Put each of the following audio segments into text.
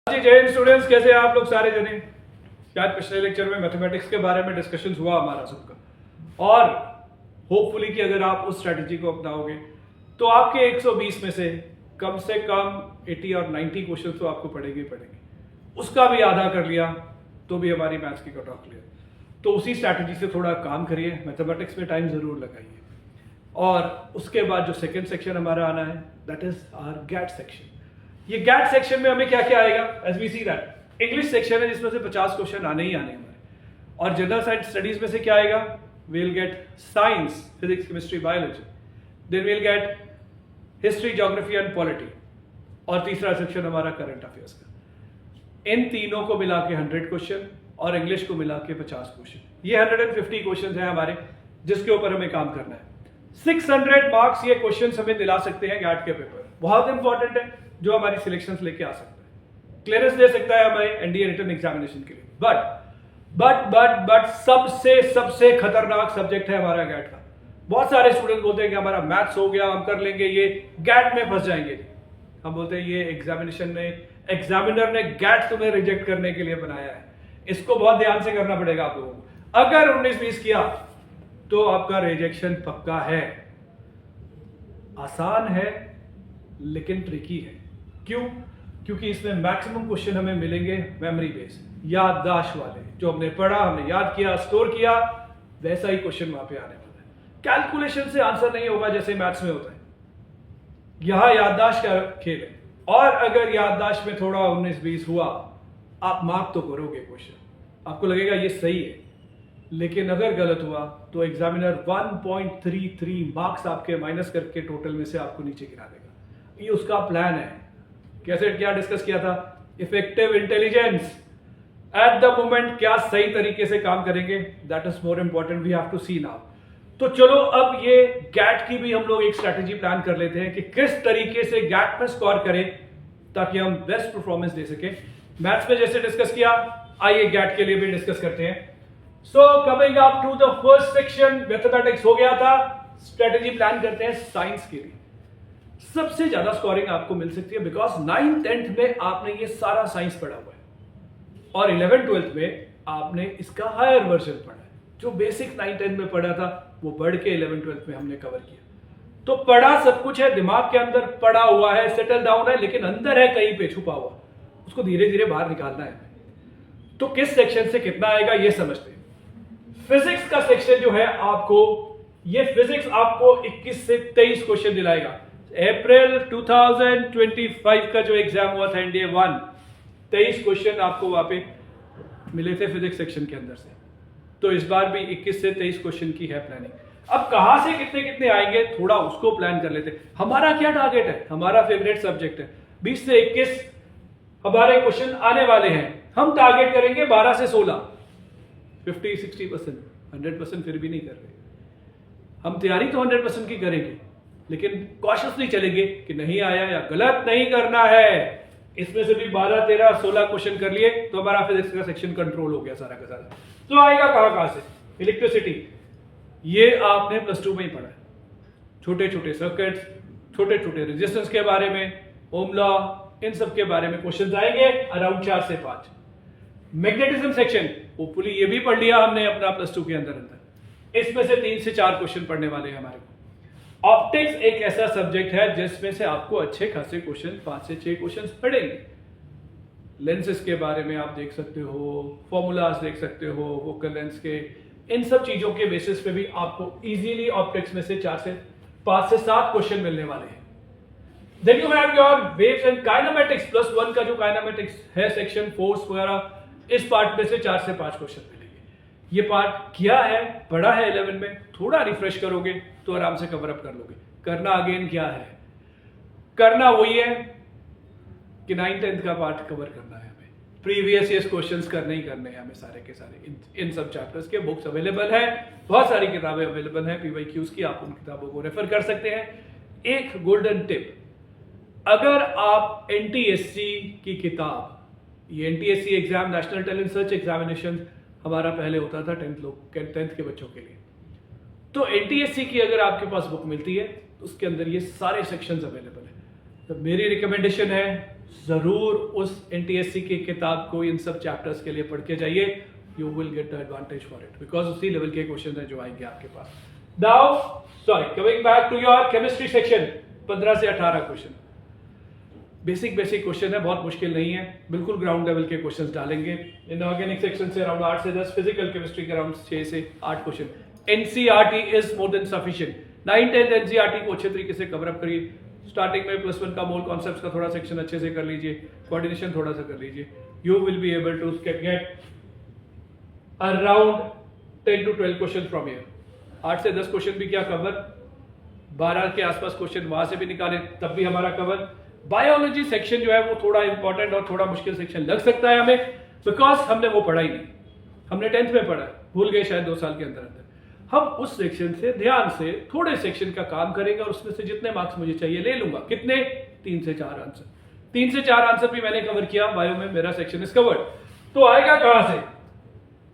जी जय हिंद स्टूडेंट्स, कैसे हैं आप लोग सारे जने। शायद पिछले लेक्चर में मैथमेटिक्स के बारे में डिस्कशन हुआ हमारा सबका, और होपफुली कि अगर आप उस स्ट्रेटजी को अपनाओगे तो आपके 120 में से कम 80 और 90 क्वेश्चन तो आपको पढ़ेंगे ही पढ़ेंगे। उसका भी आधा कर लिया तो भी हमारी मैथ्स की कट ऑफ क्लियर। तो उसी स्ट्रैटेजी से थोड़ा काम करिए, मैथमेटिक्स में टाइम जरूर लगाइए। और उसके बाद जो सेकेंड सेक्शन हमारा आना है that is our GAT section. ये गैट सेक्शन में हमें क्या क्या आएगा, as we see that English section है जिसमें से 50 क्वेश्चन आने ही आने हमारे। और जनरल साइंस स्टडीज में से क्या आएगा, we'll get science, physics, chemistry, biology. Then we'll get history, geography and polity. और तीसरा सेक्शन हमारा करंट अफेयर्स का। इन तीनों को मिला के 100 क्वेश्चन और इंग्लिश को मिला के 50 क्वेश्चन। ये 150 क्वेश्चन है हमारे जिसके ऊपर हमें काम करना है। 600 मार्क्स ये क्वेश्चन हमें दिला सकते हैं गैट के पेपर। बहुत इंपॉर्टेंट है, जो हमारी सिलेक्शंस लेके आ सकता है, क्लियरेंस दे सकता है हमारे एनडीए रिटन एग्जामिनेशन के लिए। बट सबसे खतरनाक सब्जेक्ट है हमारा गैट का। बहुत सारे स्टूडेंट बोलते हैं कि हमारा मैथ्स हो गया, हम कर लेंगे, ये गैट में फंस जाएंगे। हम बोलते हैं ये एग्जामिनर ने गैट तुम्हें रिजेक्ट करने के लिए बनाया है। इसको बहुत ध्यान से करना पड़ेगा आप लोगों को। अगर 19-20 किया तो आपका रिजेक्शन पक्का है। आसान है लेकिन ट्रिकी है। क्यों? क्योंकि इसमें मैक्सिमम क्वेश्चन हमें मिलेंगे मेमोरी बेस्ड, याददाश्त वाले, जो हमने पढ़ा, हमने याद किया, स्टोर किया, वैसा ही क्वेश्चन वहां पे आने वाला है। कैलकुलेशन से आंसर नहीं होगा जैसे मैथ्स में होता है। यहां याददाश्त का खेल है, और अगर याददाश्त में थोड़ा 19-20 हुआ, आप मार्क तो करोगे क्वेश्चन, आपको लगेगा ये सही है। लेकिन अगर गलत हुआ तो एग्जामिनर 1.33 मार्क्स आपके माइनस करके टोटल में से आपको नीचे गिरा देगा। ये उसका प्लान है। कैसे क्या डिस्कस किया था, effective intelligence at the moment, क्या सही तरीके से काम करेंगे, that is more important, we have to see now. तो चलो अब ये गैट की भी हम लोग एक स्ट्रैटेजी प्लान कर लेते हैं कि किस तरीके से गैट में स्कोर करें ताकि हम बेस्ट परफॉर्मेंस दे सके। मैथ्स में जैसे डिस्कस किया, आइए गैट के लिए भी डिस्कस करते हैं। So coming up to the first section, mathematics हो गया था, स्ट्रैटेजी प्लान करते हैं साइंस के लिए। सबसे ज्यादा स्कोरिंग आपको मिल सकती है बिकॉज 9th-10th में आपने ये सारा साइंस पढ़ा हुआ है, और 11th-12th में आपने इसका हायर वर्जन पढ़ा है। जो बेसिक 9th-10th में पढ़ा था वो बढ़ के 11th-12th में हमने कवर किया। तो पढ़ा सब कुछ है, दिमाग के अंदर पड़ा हुआ है, सेटल डाउन है, लेकिन अंदर है कहीं पे छुपा हुआ, उसको धीरे धीरे बाहर निकालना है। तो किस सेक्शन से कितना आएगा ये समझते हैं। फिजिक्स का सेक्शन जो है आपको, ये फिजिक्स आपको 21 से 23 क्वेश्चन दिलाएगा। अप्रैल 2025 का जो एग्जाम हुआ था एनडीए 1, 23 क्वेश्चन आपको वहां पे मिले थे फिजिक्स सेक्शन के अंदर से। तो इस बार भी 21 से 23 क्वेश्चन की है प्लानिंग। अब कहां से कितने कितने आएंगे थोड़ा उसको प्लान कर लेते हैं। हमारा क्या टारगेट है, हमारा फेवरेट सब्जेक्ट है, 20 से 21 हमारे क्वेश्चन आने वाले हैं। हम टारगेट करेंगे 12 से 16, 50-60%, 100% फिर भी नहीं कर रहे। हम तैयारी तो 100% की करेंगे, लेकिन कॉशियसली चलेंगे कि नहीं आया या गलत नहीं करना है। इसमें से भी 12, 13, 16 क्वेश्चन कर लिए तो हमारा फिजिक्स का सेक्शन कंट्रोल हो गया सारा का सारा। तो आएगा कहां से, इलेक्ट्रिसिटी, ये आपने +2 में ही पढ़ा है। छोटे छोटे सर्किट्स, छोटे छोटे रेजिस्टेंस के बारे में, ओम लॉ, इन सब के बारे में क्वेश्चन आएंगे अराउंड 4 से 5। मैग्नेटिज्म सेक्शन होपफुली ये भी पढ़ लिया हमने अपना +2 के अंदर। इसमें से 3 से 4 क्वेश्चन पढ़ने वाले हैं हमारे को। ऑप्टिक्स एक ऐसा सब्जेक्ट है जिसमें से आपको अच्छे खासे क्वेश्चन, 5 से 6 क्वेश्चन पढ़ेंगे। लेंसेज के बारे में आप देख सकते हो, फॉर्मूलाज देख सकते हो फोकल लेंस के, इन सब चीजों के बेसिस पे भी आपको इजीली ऑप्टिक्स में से 5 से 7 क्वेश्चन मिलने वाले हैं। Then you have your waves and kinematics, +1 का जो काइनेमेटिक्स है सेक्शन, फोर्स वगैरह, इस पार्ट में से 4 से 5 क्वेश्चन मिलेंगे। ये पार्ट किया है, पढ़ा है 11 में, थोड़ा रिफ्रेश करोगे तो आराम से कवर अप कर लोगे। करना अगेन क्या है, करना वही है कि 9th-10th का पार्ट कवर करना है हमें। प्रीवियस ईयर क्वेश्चंस करने ही करने हैं हमें सारे के सारे। इन सब चैप्टर्स के बुक्स अवेलेबल है, बहुत सारी किताबें अवेलेबल हैं PYQs की, आप उन किताबों को रेफर कर सकते हैं। एक गोल्डन टिप, अगर आप NTSC की किताब, ये NTSC exam, national talent search examination हमारा पहले होता था 10th के बच्चों के लिए, तो NTSC की अगर आपके पास बुक मिलती है तो उसके अंदर ये सारे सेक्शंस अवेलेबल है। तो मेरी रिकमेंडेशन है जरूर उस NTSC की किताब को इन सब चैप्टर्स के लिए पढ़ के जाइए, you will get the advantage for it, because उसी लेवल के क्वेश्चन हैं जो आएंगे आपके पास। Now sorry, coming back to your chemistry section, 15 से 18 क्वेश्चन, बेसिक क्वेश्चन है, बहुत मुश्किल नहीं है, बिल्कुल ग्राउंड लेवल के क्वेश्चंस डालेंगे। इनऑर्गेनिक सेक्शन से अराउंड 8 से 10, फिजिकल केमिस्ट्री के अराउंड 6 से 8 question. NCERT is more than sufficient. 9, 10 NCERT को अच्छे तरीके से कवर अप करिए। स्टार्टिंग में +1 का मोल कॉन्सेप्ट्स का थोड़ा सेक्शन अच्छे से कर लीजिए, कोऑर्डिनेशन थोड़ा सा कर लीजिए, you will be able to get around 10 to 12 question from here. 8 से 10 क्वेश्चन भी क्या कवर, 12 के आसपास क्वेश्चन वहां से भी निकाले तब भी हमारा कवर। बायोलॉजी सेक्शन जो है वो थोड़ा इंपॉर्टेंट और थोड़ा मुश्किल सेक्शन लग सकता है हमें, बिकॉज हमने वो पढ़ा ही नहीं, हमने 10th में पढ़ा, भूल गए शायद 2 साल के अंदर अंदर। हम उस सेक्शन से ध्यान से थोड़े सेक्शन का काम करेंगे और उसमें से जितने मार्क्स मुझे चाहिए ले लूंगा। कितने? 3 से 4 आंसर। 3 से 4 आंसर भी मैंने कवर किया, बायो में मेरा सेक्शन इज कवर्ड। तो आएगा कहां से?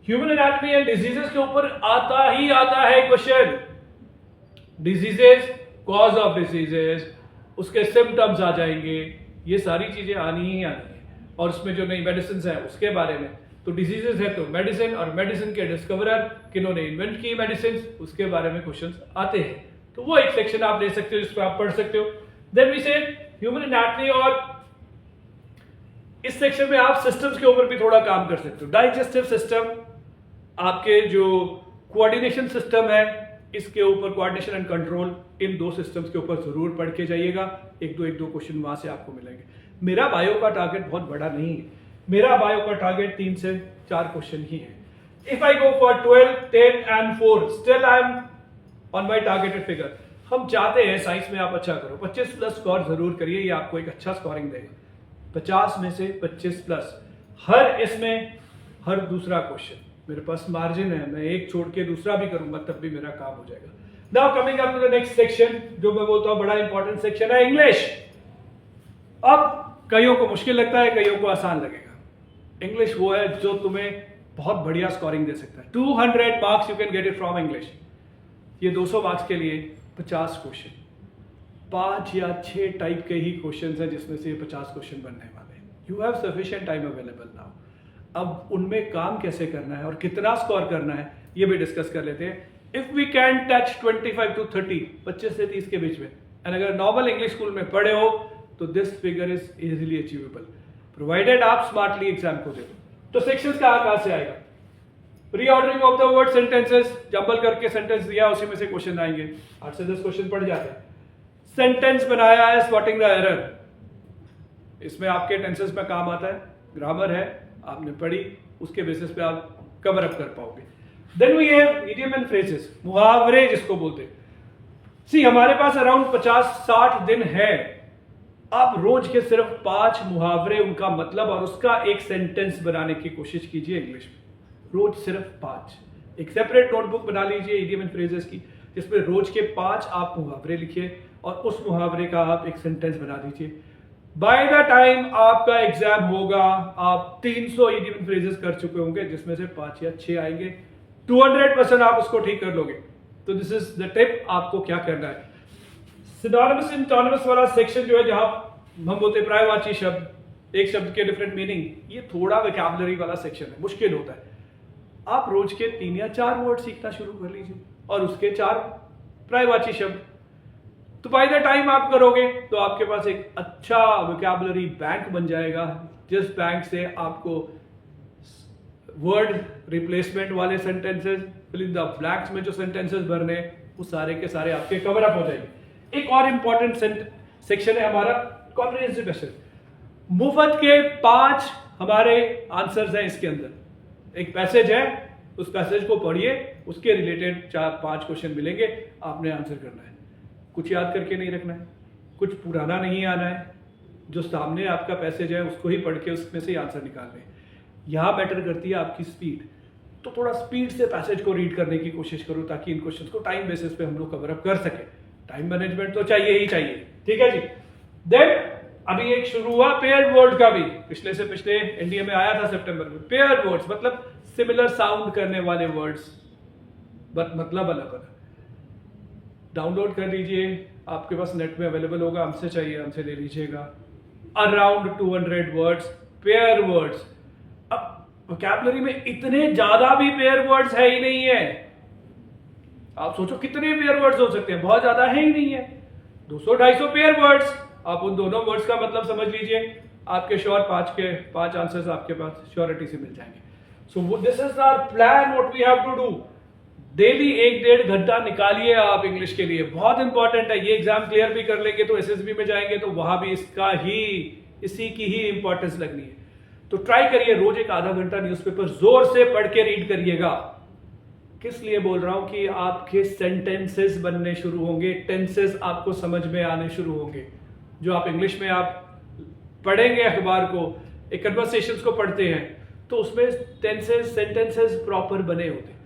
ह्यूमन एनाटॉमी एंड डिजीजेस के ऊपर आता ही आता है question. Diseases, cause of diseases, उसके सिम्टम्स आ जाएंगे, ये सारी चीजें आनी ही आनी है। और उसमें जो नई मेडिसिन है उसके बारे में, तो डिजीजेस है तो मेडिसिन, और मेडिसिन के डिस्कवरर, किन्होंने इन्वेंट की मेडिसिन, उसके बारे में क्वेश्चंस आते हैं। तो वो एक सेक्शन आप ले सकते हो जिसको आप पढ़ सकते हो। देन वी से ह्यूमन एनाटॉमी, और इस सेक्शन में आप सिस्टम्स के ऊपर भी थोड़ा काम कर सकते हो। डाइजेस्टिव सिस्टम, आपके जो कोऑर्डिनेशन सिस्टम है, इसके ऊपर coordination and control, in 2 systems के ऊपर जरूर पढ़ के जाइएगा। एक दो क्वेश्चन वहां से आपको मिलेंगे। मेरा बायो का टारगेट बहुत बड़ा नहीं है, मेरा बायो का टारगेट 3 से 4 क्वेश्चन ही है। If I go for 12, 10 and 4, still I am on my targeted figure. हम चाहते हैं साइंस में आप अच्छा करो, 25+ स्कोर जरूर करिए, ये आपको एक अच्छा स्कोरिंग देगा। 50 में से 25+, हर इसमें हर दूसरा क्वेश्चन मेरे पास मार्जिन है, मैं एक छोड़ के दूसरा भी करूंगा तब भी मेरा काम हो जाएगा। Now coming up to the next section, जो मैं बोलता हूं बड़ा इंपॉर्टेंट सेक्शन है, इंग्लिश। अब कईयों को मुश्किल लगता है, कईयों को आसान लगेगा। इंग्लिश वो है जो तुम्हें बहुत बढ़िया स्कोरिंग दे सकता है। 200 marks you can gate it from English. ये 200 मार्क्स के लिए 50 क्वेश्चन, 5 या 6 टाइप के ही क्वेश्चन हैं जिसमें से 50 क्वेश्चन बनने वाले हैं। You have sufficient time available now. अब उनमें काम कैसे करना है और कितना स्कोर करना है ये भी डिस्कस कर लेते हैं। If we can touch 25 to 30, 25 से 30 के बीच में, एंड अगर नॉर्मल इंग्लिश स्कूल में पढ़े हो तो this figure is easily achievable, provided आप स्मार्टली एग्जाम को दे। तो सेक्शंस कहां से आएगा? Reordering of the word sentences, jumble करके सेंटेंस दिया, उसी में से क्वेश्चन आएंगे। 8 से 10 क्वेश्चन पढ़ जाते हैं। सेंटेंस बनाया है, स्पॉटिंग द एरर, इसमें आपके टेंसेस में काम आता है। ग्रामर है, आपने पढ़ी, उसके बेसिस पे आप कवर अप कर पाओगे। Then we have idiom and phrases, मुहावरे जिसको बोलते हैं। सी हमारे पास अराउंड 50-60 दिन है, आप रोज के सिर्फ 5 मुहावरे, उनका मतलब और उसका एक सेंटेंस बनाने की कोशिश कीजिए इंग्लिश में। रोज सिर्फ 5। एक सेपरेट नोटबुक बना लीजिए इडियम एंड फ्रेजेस की, जिसमें रोज के 5 आप मुहावरे लिखिए और उस मुहावरे का आप एक सेंटेंस बना दीजिए। बाय द टाइम आपका एग्जाम होगा, आप 300 इडियम एंड फ्रेजेस कर चुके होंगे, जिसमें से 5 या 6 आएंगे। 200% आप उसको ठीक कर लोगे। तो दिस इज द टिप, आपको क्या करना है। सिनोनिमस इंटोनिमस वाला सेक्शन जो है, जहां हम बोलते हैं पर्यायवाची शब्द, एक शब्द के डिफरेंट मीनिंग, ये थोड़ा वोकैबुलरी वाला सेक्शन है, मुश्किल होता है। आप रोज के 3 या 4 वर्ड सीखना शुरू कर लीजिए और उसके 4 पर्यायवाची शब्द। तो बाय द टाइम आप करोगे तो आपके पास एक अच्छा वोकैबुलरी बैंक बन जाएगा, जिस बैंक से आपको वर्ड रिप्लेसमेंट वाले sentences, fill in the blanks में जो सेंटेंसेस भरने, वो सारे के सारे आपके कवर अप हो जाएंगे। एक और इंपॉर्टेंट सेक्शन है हमारा कॉम्प्रिहेंसिव पैसेज। मुफ्त के 5 हमारे आंसर्स हैं इसके अंदर। एक पैसेज है, उस पैसेज को पढ़िए, उसके रिलेटेड 4-5 क्वेश्चन मिलेंगे, आपने आंसर करना है। कुछ याद करके नहीं रखना है, कुछ पुराना नहीं आना है, जो सामने आपका पैसेज है उसको ही पढ़ के उसमें से आंसर निकालने हैं। यहां मैटर करती है आपकी स्पीड, तो थोड़ा स्पीड से पैसेज को रीड करने की कोशिश करो ताकि इन क्वेश्चंस को टाइम बेसिस पे हम लोग कवर अप कर सके। टाइम मैनेजमेंट तो चाहिए ही चाहिए, ठीक है जी। देन अभी एक शुरू हुआ पेयर्ड वर्ड का भी, पिछले एनडीए में आया था सितंबर में। पेयर्ड वर्ड्स मतलब सिमिलर साउंड करने वाले वर्ड्स, बट मतलब अलग अलग। डाउनलोड कर लीजिए, आपके पास नेट में अवेलेबल होगा, हमसे चाहिए हमसे ले लीजिएगा। Around 200 words, pair words. अब वोकैबुलरी में इतने ज्यादा भी पेयर वर्ड्स है ही नहीं है। आप सोचो कितने पेयर वर्ड्स हो सकते हैं, बहुत ज्यादा है ही नहीं है। 200-250 पेयर वर्ड्स। आप उन दोनों वर्ड्स का मतलब समझ लीजिए, आपके श्योर 5 आंसर्स आपके पास श्योरिटी से मिल जाएंगे। So this is our plan, what we have to do. Daily 1-1.5 घंटा निकालिए आप इंग्लिश के लिए, बहुत इंपॉर्टेंट है। ये एग्जाम क्लियर भी कर लेंगे तो एसएसबी में जाएंगे तो वहां भी इसी की ही इंपॉर्टेंस लगनी है। तो ट्राई करिए, रोज एक आधा घंटा न्यूज़पेपर जोर से पढ़ के रीड करिएगा। किस लिए बोल रहा हूं कि आपके सेंटेंसेस बनने शुरू होंगे, टेंसेस आपको समझ में आने शुरू होंगे। जो आप इंग्लिश में आप पढ़ेंगे अखबार को, एक कन्वर्सेशंस को पढ़ते हैं तो उसमें टेंसेस सेंटेंसेस प्रॉपर बने होते हैं,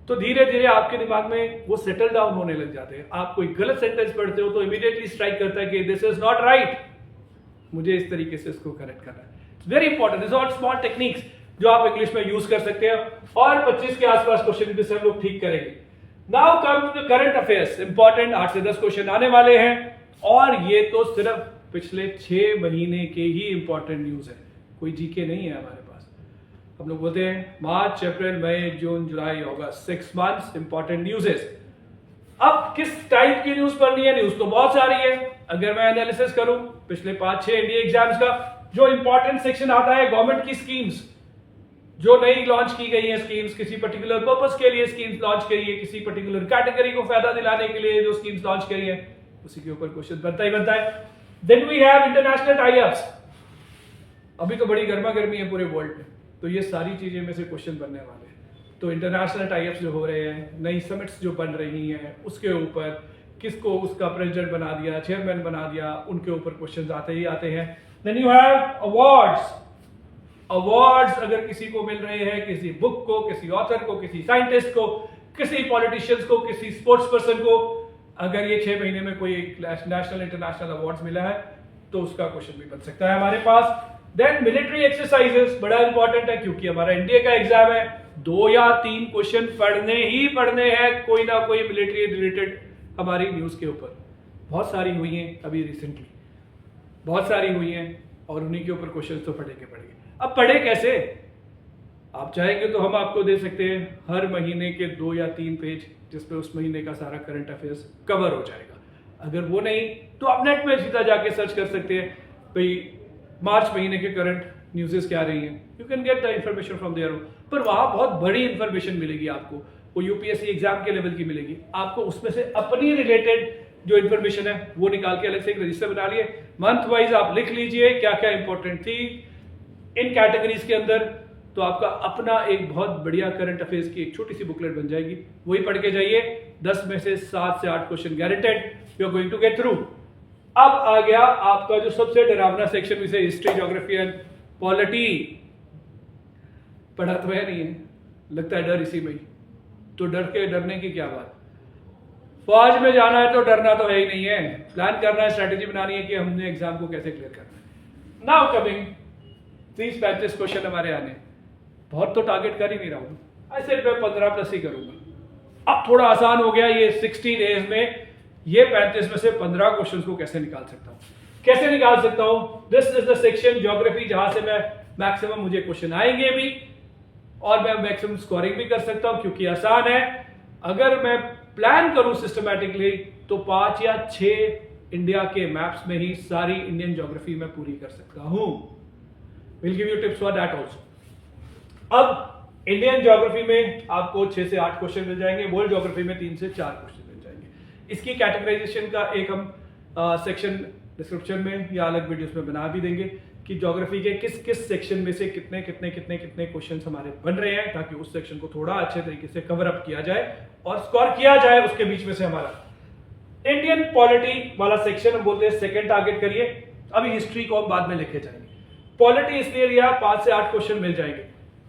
तो धीरे धीरे आपके दिमाग में वो सेटल डाउन होने लग जाते हैं। आप कोई गलत सेंटेंस पढ़ते हो तो इमीडिएटली स्ट्राइक करता है कि दिस इज नॉट राइट, मुझे इस तरीके से इसको करेक्ट करना है। It's very important, this all small techniques जो आप इंग्लिश में यूज कर सकते हैं। और 25 के आसपास क्वेश्चन से हम लोग ठीक करेंगे। Now come to the current affairs, important 8 से 10 क्वेश्चन आने वाले हैं, और ये तो सिर्फ पिछले 6 महीने के ही इंपॉर्टेंट न्यूज है, कोई जीके नहीं है हमारे पास। हम लोग बोलते हैं मार्च, अप्रैल, मई, जून, जुलाई, अगस्त, 6 मंथ्स इंपॉर्टेंट न्यूज़ेस। अब किस टाइप की न्यूज पढ़नी है? न्यूज तो बहुत सारी है। अगर मैं एनालिसिस करूं पिछले 5-6 इंडिया एग्जाम्स का, जो इंपॉर्टेंट सेक्शन आता है गवर्नमेंट की स्कीम्स, जो नई लॉन्च की गई है स्कीम्स, किसी पर्टिकुलर पर्पस के लिए स्कीम्स लॉन्च करी है, किसी पर्टिकुलर कैटेगरी को फायदा दिलाने के लिए जो स्कीम्स लॉन्च करी है, उसी के ऊपर क्वेश्चन बनता ही बनता है। Then we have international tie-ups. अभी तो बड़ी गर्मा गर्मी है पूरे वर्ल्ड में, तो ये सारी चीजें में से क्वेश्चन बनने वाले हैं। तो इंटरनेशनल टाई-अप्स जो हो रहे हैं, नई समिट्स जो बन रही हैं, उसके ऊपर किसको उसका प्रेसिडेंट बना दिया, चेयरमैन बना दिया, उनके ऊपर क्वेश्चंस आते ही आते हैं। Then you have awards. Awards अगर किसी को मिल रहे हैं, किसी बुक को, किसी ऑथर को, किसी साइंटिस्ट को, किसी पॉलिटिशियंस को, किसी स्पोर्ट्स पर्सन को, अगर ये 6 महीने में कोई नेशनल इंटरनेशनल अवार्ड्स मिला है तो उसका क्वेश्चन भी बन सकता है हमारे पास। देन मिलिट्री एक्सरसाइजेस बड़ा इंपॉर्टेंट है, क्योंकि हमारा इंडिया का एग्जाम है। 2 या 3 क्वेश्चन पढ़ने हैं कोई ना कोई मिलिट्री रिलेटेड हमारी न्यूज के ऊपर। बहुत सारी हुई हैं अभी रिसेंटली, बहुत सारी हुई हैं, और उन्हीं के ऊपर क्वेश्चन तो पढ़ेंगे। अब पढ़े कैसे? आप चाहेंगे तो हम आपको दे सकते हैं हर महीने के 2 या 3 पेज, जिसपे उस महीने का सारा करंट अफेयर्स कवर हो जाएगा। अगर वो नहीं तो आप नेट में सीधा जाके सर्च कर सकते हैं भाई मार्च महीने के करंट न्यूज़ेस क्या रही हैं, you can get the information from there. पर वहां बहुत बड़ी इंफॉर्मेशन मिलेगी आपको, वो यूपीएससी एग्जाम के लेवल की मिलेगी आपको। उसमें से अपनी रिलेटेड जो इंफॉर्मेशन है वो निकाल के अलग से एक रजिस्टर बना लिए, मंथ वाइज आप लिख लीजिए क्या क्या इंपॉर्टेंट थी इन कैटेगरीज के अंदर, तो आपका अपना एक बहुत बढ़िया करंट अफेयर्स की एक छोटी सी बुकलेट बन जाएगी। वही पढ़ के जाइए, 10 में से 7 से 8 question guaranteed, you are going to get through. अब आ गया आपका जो सबसे डरावना सेक्शन, विषय हिस्ट्री, ज्योग्राफी एंड पॉलिटी। पढ़ा तो है नहीं है, लगता है डर इसी में ही। तो डरने की क्या बात, फौज में जाना है तो डरना तो है ही नहीं है। प्लान करना है, स्ट्रेटेजी बनानी है कि हमने एग्जाम को कैसे क्लियर करना है। नाउ कमिंग 30-35 क्वेश्चन हमारे आने, बहुत तो टारगेट कर ही नहीं रहा हूं, ऐसे मैं 15+ ही करूंगा। अब थोड़ा आसान हो गया, ये 60 डेज में ये 35 में से 15 क्वेश्चन को कैसे निकाल सकता हूं। This is the section geography, जहां से मैं मैक्सिमम मुझे क्वेश्चन आएंगे भी और मैं मैक्सिमम स्कोरिंग भी कर सकता हूं, क्योंकि आसान है। अगर मैं प्लान करूं सिस्टमैटिकली तो 5 या 6 इंडिया के मैप्स में ही सारी इंडियन ज्योग्राफी में पूरी कर सकता हूं। Will give you tips for that also. अब इंडियन ज्योग्राफी में आपको 6 से 8 क्वेश्चन मिल जाएंगे, वर्ल्ड ज्योग्राफी में 3 से 4 क्वेश्चन मिल जाएंगे। इसकी कैटेगराइजेशन का एक हम सेक्शन डिस्क्रिप्शन में या अलग वीडियोस में बना भी देंगे कि ज्योग्राफी के किस किस सेक्शन में से कितने क्वेश्चन हमारे बन रहे हैं, ताकि उस सेक्शन को थोड़ा अच्छे तरीके से कवर अप किया जाए और स्कोर किया जाए उसके बीच में से हमारा। इंडियन पॉलिटी वाला सेक्शन हम बोलते हैं सेकंड टारगेट करिए। अभी हिस्ट्री को हम बाद में लेके जाएंगे। पॉलिटी इसलिए लिया 5 से 8 क्वेश्चन मिल जाएंगे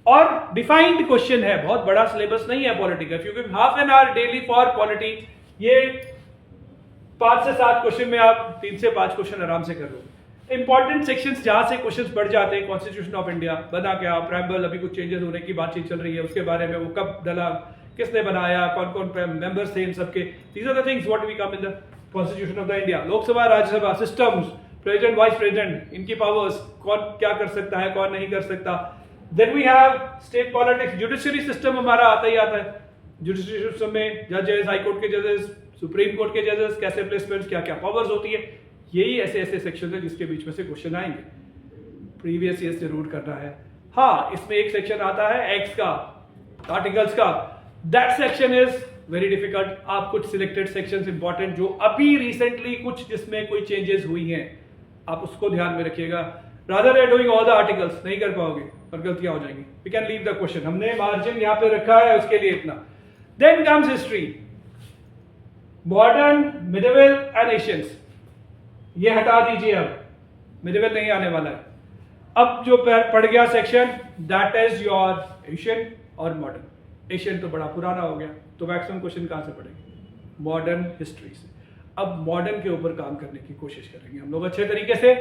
और डिफाइंड क्वेश्चन है, बहुत बड़ा सिलेबस नहीं है पॉलिटी का, क्योंकि half an hour daily for polity. ये 5 से 7 क्वेश्चन में आप 3 से 5 क्वेश्चन आराम से कर लोगे। इंपॉर्टेंट सेक्शंस जहां से क्वेश्चंस बढ़ जाते हैं, कॉन्स्टिट्यूशन ऑफ इंडिया बना क्या, प्रेम्बल अभी कुछ चेंजेस होने की बातचीत चल रही है, उसके बारे में वो कब डला, किसने बनाया, कौन कौन मेंबर्स थे इन सबके, these are the things what we come in the constitution of the India. Lok Sabha, Rajya Sabha, systems, president, vice president, इनकी पावर्स, कौन क्या कर सकता है, कौन नहीं कर सकता। Then we have state politics, judiciary system हमारा आता ही आता है। जुडिशरी सिस्टम में जजेस, हाई कोर्ट के जजेस, सुप्रीम कोर्ट के जजेस, कैसे प्लेसमेंट्स, क्या क्या पावर्स होती है, यही ऐसे ऐसे सेक्शन है जिसके बीच में से क्वेश्चन आएंगे। प्रीवियस ईयर जरूर करना है। हाँ, इसमें एक सेक्शन आता है एक्ट का, आर्टिकल्स का। That section is very difficult. आप कुछ सिलेक्टेड सेक्शंस इंपॉर्टेंट जो अभी रिसेंटली कुछ जिसमें कोई चेंजेस हुई हैं, आप उसको ध्यान में रखिएगा। Rather than doing all the articles, नहीं कर पाओगे और गलतियां हो जाएंगी। We can leave the question, हमने मार्जिन यहां पे रखा है उसके लिए इतना। Then comes history, modern, medieval and ancient, ये हटा दीजिए, अब मिडिवल नहीं आने वाला है। अब जो पड़ गया section, that is your Asian और मॉडर्न। एशियन तो बड़ा पुराना हो गया, तो मैक्सिमम क्वेश्चन कहां से पड़ेंगे? मॉडर्न हिस्ट्री से। अब मॉडर्न के ऊपर काम करने की कोशिश करेंगे हम लोग अच्छे तरीके से।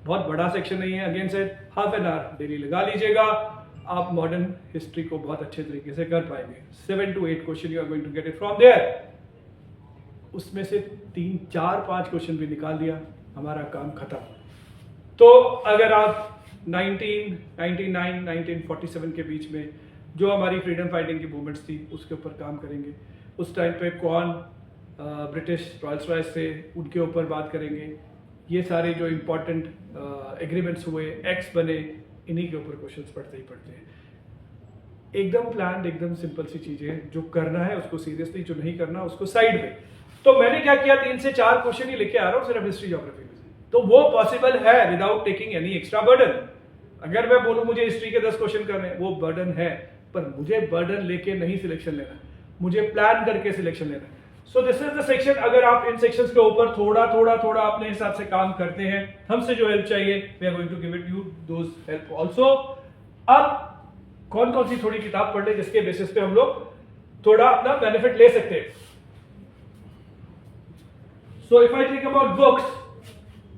बहुत बड़ा सेक्शन नहीं है, अगेन से हाफ एन आवर डेली लगा लीजिएगा, आप मॉडर्न हिस्ट्री को बहुत अच्छे तरीके से कर पाएंगे। 7 to 8 question you are going to get it from there. उसमें से 3, 4, 5 क्वेश्चन भी निकाल दिया, हमारा काम खत्म। तो अगर आप 1999, 1947 के बीच में जो हमारी फ्रीडम फाइटिंग की मूवमेंट्स थी उसके ऊपर काम करेंगे। उस टाइम पे कौन ब्रिटिश रॉयल्स रॉयस से, उनके ऊपर बात करेंगे। ये सारे जो इम्पोर्टेंट एग्रीमेंट्स हुए, एक्ट्स बने, इन्हीं के ऊपर क्वेश्चंस पढ़ते ही पढ़ते हैं। एकदम प्लान, एकदम सिंपल सी चीजें, जो करना है उसको सीरियसली, जो नहीं करना उसको साइड में। तो मैंने क्या किया, 3 से 4 क्वेश्चन ही लेके आ रहा हूँ सिर्फ हिस्ट्री ज्योग्राफी में से। तो वो पॉसिबल है without taking any extra burden. अगर मैं बोलूं मुझे हिस्ट्री के 10 क्वेश्चन करने, वो बर्डन है, पर मुझे बर्डन लेके नहीं सिलेक्शन लेना, मुझे प्लान करके सिलेक्शन लेना है। सो दिस इज द सेक्शन। अगर आप इन सेक्शंस के ऊपर थोड़ा थोड़ा थोड़ा अपने हिसाब से काम करते हैं, हमसे जो हेल्प चाहिए we are going to give it you those help also. अब कौन कौन सी थोड़ी किताब पढ़ ले जिसके बेसिस पे हम लोग थोड़ा अपना बेनिफिट ले सकते हैं। So if I take about books,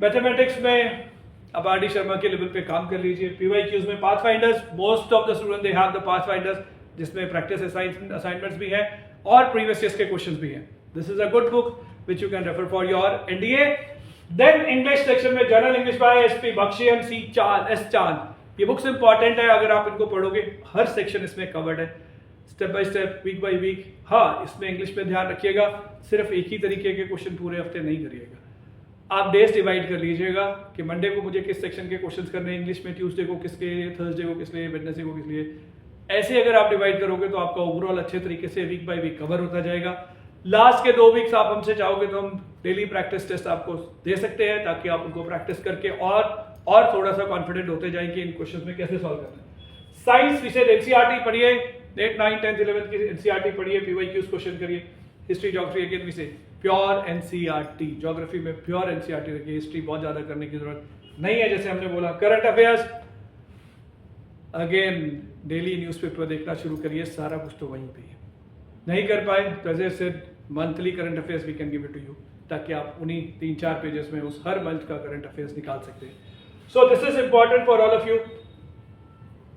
mathematics में अब आर डी शर्मा के लेवल पे काम कर लीजिए। पीवाईक्यूज में Pathfinders, most of the student they have the Pathfinders, जिसमें प्रैक्टिस असाइनमेंट्स भी है और प्रीवियस ईयर्स के क्वेश्चंस भी हैं। This is a good book which you can refer for your NDA. Then English section में general English by SP Bakshi and C Chand, S चांद। ये बुक्स इंपॉर्टेंट है, अगर आप इनको पढ़ोगे हर सेक्शन इसमें कवर्ड है, step by step, week by week. हाँ, इसमें इंग्लिश में ध्यान रखिएगा, सिर्फ एक ही तरीके के क्वेश्चन पूरे हफ्ते नहीं करिएगा। आप डेज डिवाइड कर लीजिएगा कि मंडे को मुझे किस सेक्शन के क्वेश्चंस करने हैं इंग्लिश में, ट्यूसडे को किसके लिए, थर्सडे को किस लिए, वेडनेसडे को किस लिए। ऐसे अगर आप डिवाइड करोगे तो आपका ओवरऑल अच्छे तरीके से वीक बाय वीक कवर होता जाएगा। लास्ट के 2 वीक्स आप हमसे चाहोगे तो हम डेली प्रैक्टिस टेस्ट आपको दे सकते हैं, ताकि आप उनको प्रैक्टिस करके और थोड़ा सा कॉन्फिडेंट होते जाएं कि इन क्वेश्चंस में कैसे सॉल्व करना है। साइंस विषय एनसीईआरटी पढ़िए, 8, 9, 10, 11 की एनसीईआरटी पढ़िए, पीवाईक्यूज क्वेश्चन करिए। हिस्ट्री ज्योग्राफी अगेन विषय प्योर एनसीईआरटी, ज्योग्राफी में प्योर एनसीईआरटी रखिए। हिस्ट्री बहुत ज्यादा करने की जरूरत नहीं है, जैसे हमने बोला। Current affairs again daily newspaper देखना शुरू करिए, सारा कुछ तो वहीं पे है। नहीं कर पाए तो as I said monthly current affairs we can give it to you, ताकि आप उन्हीं 3-4 पेजेस में उस हर मंथ का करंट अफेयर्स निकाल सकते हैं। So this is important for all of you.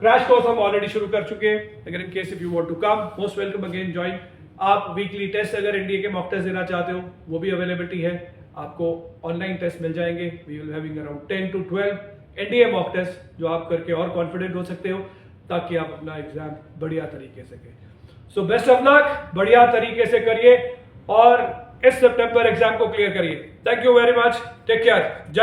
Crash course हम ऑलरेडी शुरू कर चुके हैं, अगर in case if you want to come, most welcome again join. आप वीकली टेस्ट अगर एनडीए के मॉक टेस्ट देना चाहते हो, वो भी अवेलेबिलिटी है, आपको ऑनलाइन टेस्ट मिल जाएंगे। We will having around 10 to 12 NDA mock test, जो आप करके और कॉन्फिडेंट हो सकते हो, ताकि आप अपना एग्जाम बढ़िया तरीके से करें। सो बेस्ट ऑफ लक, बढ़िया तरीके से करिए और इस सितंबर एग्जाम को क्लियर करिए। Thank you very much, take care, जय